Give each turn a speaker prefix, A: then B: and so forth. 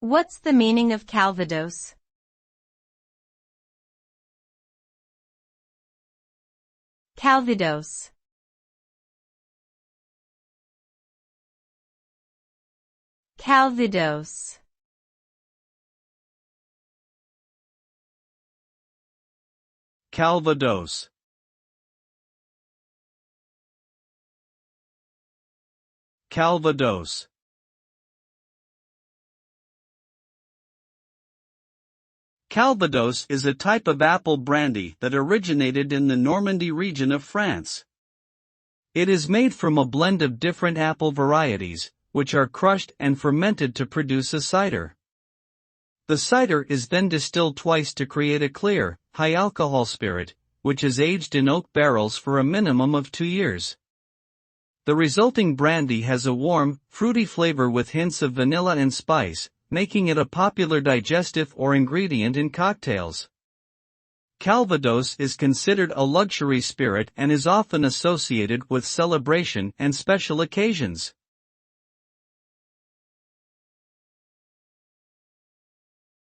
A: What's the meaning of Calvados? Calvados. Calvados.
B: Calvados. Calvados. Calvados is a type of apple brandy that originated in the Normandy region of France. It is made from a blend of different apple varieties, which are crushed and fermented to produce a cider. The cider is then distilled twice to create a clear, high-alcohol spirit, which is aged in oak barrels for a minimum of 2 years. The resulting brandy has a warm, fruity flavor with hints of vanilla and spice, making it a popular digestive or ingredient in cocktails. Calvados is considered a luxury spirit and is often associated with celebration and special occasions.